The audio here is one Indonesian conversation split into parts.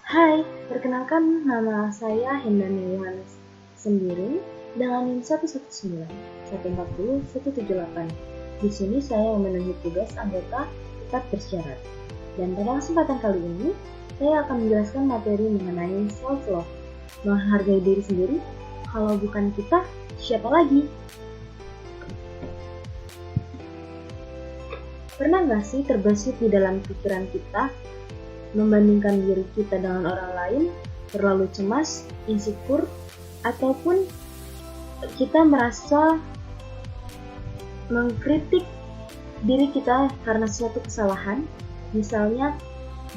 Hai, perkenalkan nama saya Hendani Yohanes Sembiring dengan NIM 119-140-178. Di sini saya memenuhi tugas anggota tetap bersyarat. Dan pada kesempatan kali ini, saya akan menjelaskan materi mengenai self-love. Menghargai diri sendiri, kalau bukan kita, siapa lagi? Pernah nggak sih terbesit di dalam pikiran kita membandingkan diri kita dengan orang lain, terlalu cemas, insecure, ataupun kita merasa mengkritik diri kita karena suatu kesalahan, misalnya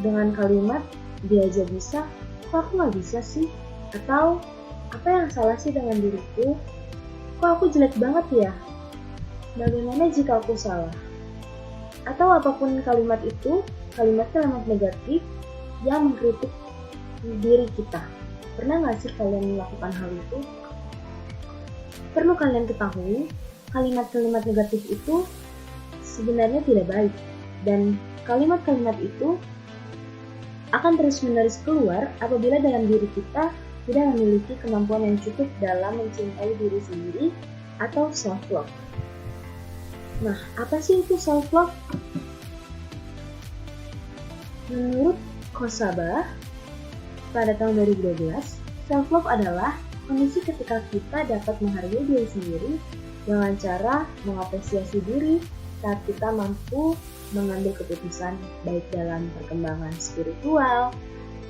dengan kalimat, dia aja bisa, kok aku nggak bisa sih? Atau, apa yang salah sih dengan diriku? Kok aku jelek banget ya? Bagaimana jika aku salah? Atau apapun kalimat itu, kalimat-kalimat negatif yang mengkritik diri kita. Pernah nggak sih kalian melakukan hal itu? Perlu kalian ketahui, kalimat-kalimat negatif itu sebenarnya tidak baik. Dan kalimat-kalimat itu akan terus-menerus keluar apabila dalam diri kita tidak memiliki kemampuan yang cukup dalam mencintai diri sendiri atau self-love. Nah, apa sih itu self-love? Menurut Kosaba, pada tahun 2012, self-love adalah kondisi ketika kita dapat menghargai diri sendiri dengan cara mengapresiasi diri saat kita mampu mengambil keputusan baik dalam perkembangan spiritual,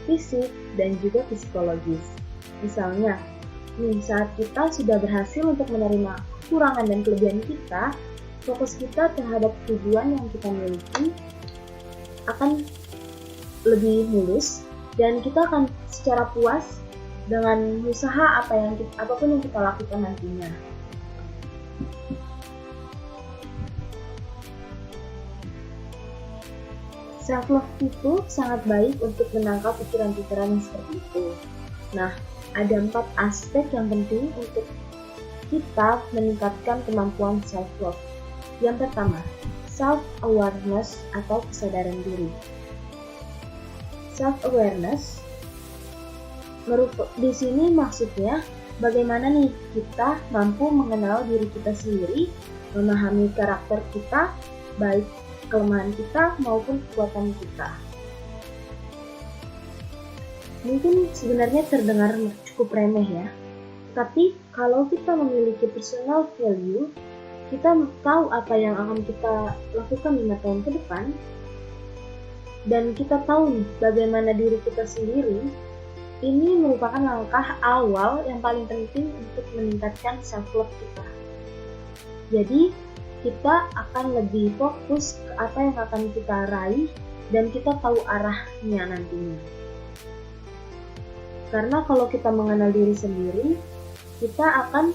fisik, dan juga psikologis. Misalnya, saat kita sudah berhasil untuk menerima kekurangan dan kelebihan kita, fokus kita terhadap tujuan yang kita miliki akan lebih mulus dan kita akan secara puas dengan usaha apapun yang kita lakukan nantinya. Self-love itu sangat baik untuk menangkap pikiran-pikiran yang seperti itu. Nah, ada 4 aspek yang penting untuk kita meningkatkan kemampuan self-love. Yang pertama, self-awareness atau kesadaran diri. Self-awareness di sini maksudnya bagaimana nih kita mampu mengenal diri kita sendiri, memahami karakter kita, baik kelemahan kita maupun kekuatan kita. Mungkin sebenarnya terdengar cukup remeh ya, tapi kalau kita memiliki personal value, kita tahu apa yang akan kita lakukan 5 tahun ke depan, dan kita tahu nih bagaimana diri kita sendiri, ini merupakan langkah awal yang paling penting untuk meningkatkan self-love kita. Jadi, kita akan lebih fokus ke apa yang akan kita raih dan kita tahu arahnya nantinya. Karena kalau kita mengenal diri sendiri, kita akan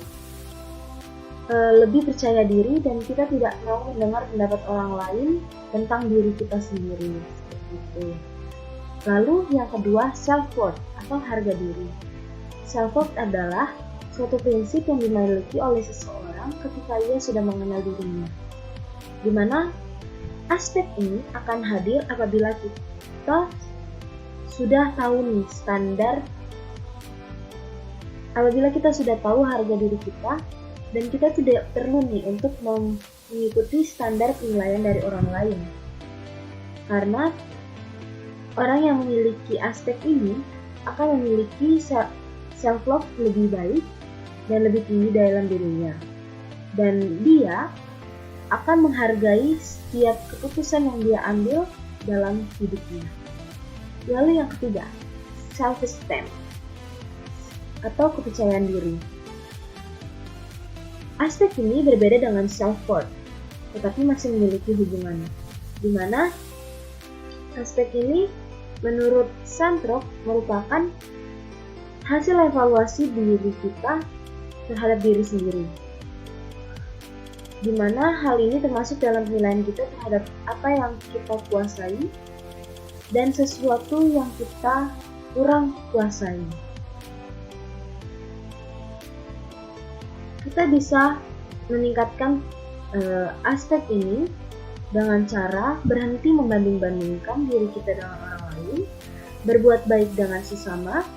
lebih percaya diri dan kita tidak mau mendengar pendapat orang lain tentang diri kita sendiri. Seperti itu. Lalu yang kedua, self-worth atau harga diri. Self-worth adalah suatu prinsip yang dimiliki oleh seseorang ketika ia sudah mengenal dirinya, di mana aspek ini akan hadir apabila kita sudah tahu nih apabila kita sudah tahu harga diri kita, dan kita tidak perlu nih untuk mengikuti standar penilaian dari orang lain. Karena orang yang memiliki aspek ini akan memiliki self-love lebih baik dan lebih tinggi dalam dirinya. Dan dia akan menghargai setiap keputusan yang dia ambil dalam hidupnya. Lalu yang ketiga, self-esteem atau kepercayaan diri. Aspek ini berbeda dengan self-worth, tetapi masih memiliki hubungan, di mana aspek ini menurut Santrop merupakan hasil evaluasi diri kita terhadap diri sendiri, di mana hal ini termasuk dalam penilaian kita terhadap apa yang kita kuasai dan sesuatu yang kita kurang kuasai. Kita bisa meningkatkan aspek ini dengan cara berhenti membanding-bandingkan diri kita dengan orang lain berbuat baik dengan sesama,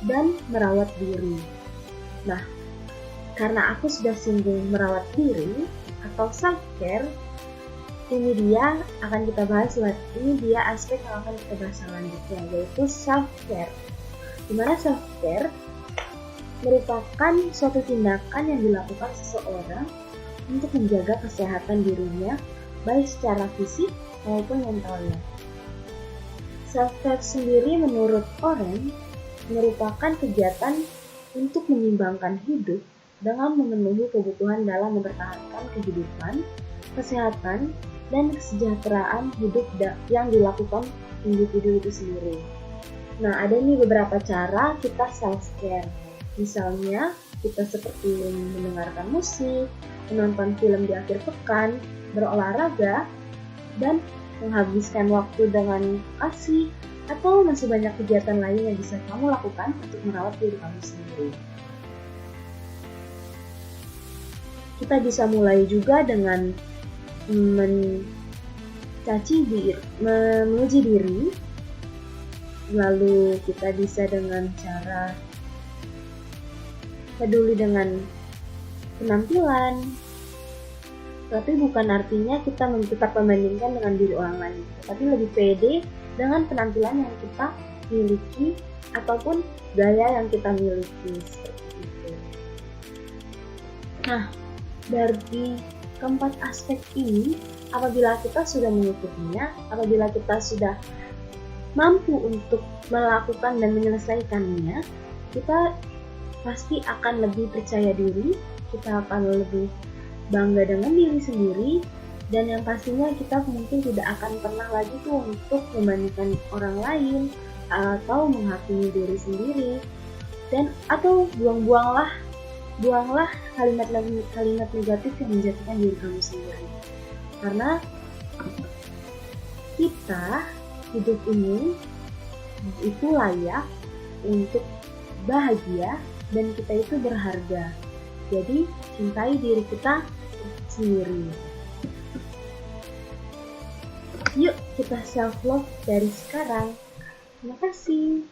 dan merawat diri. Nah, karena aku sudah singgung merawat diri atau self-care, ini dia akan kita bahas. Ini dia aspek yang akan kita bahas selanjutnya, yaitu self-care. Dimana self-care merupakan suatu tindakan yang dilakukan seseorang untuk menjaga kesehatan dirinya, baik secara fisik maupun mentalnya. Self-care sendiri menurut Oren merupakan kegiatan untuk menyimbangkan hidup dengan memenuhi kebutuhan dalam mempertahankan kehidupan, kesehatan, dan kesejahteraan hidup yang dilakukan individu itu sendiri. Nah, ada nih beberapa cara kita self-care. Misalnya, kita seperti mendengarkan musik, menonton film di akhir pekan, berolahraga, dan menghabiskan waktu dengan kasih, atau masih banyak kegiatan lain yang bisa kamu lakukan untuk merawat diri kamu sendiri. Kita bisa mulai juga dengan menguji diri, lalu kita bisa dengan cara peduli dengan penampilan, tapi bukan artinya kita tetap membandingkan dengan diri orang lain, tapi lebih pede dengan penampilan yang kita miliki ataupun gaya yang kita miliki, seperti itu. Nah, dari keempat aspek ini, apabila kita sudah mengikutinya, apabila kita sudah mampu untuk melakukan dan menyelesaikannya, kita pasti akan lebih percaya diri, kita akan lebih bangga dengan diri sendiri, dan yang pastinya kita mungkin tidak akan pernah lagi tuh untuk membandingkan orang lain atau menghakimi diri sendiri, dan atau buanglah kalimat negatif yang menjatuhkan diri kamu sendiri. Karena kita hidup ini itu layak untuk bahagia dan kita itu berharga. Jadi cintai diri kita sendiri. Yuk kita self love dari sekarang. Terima kasih.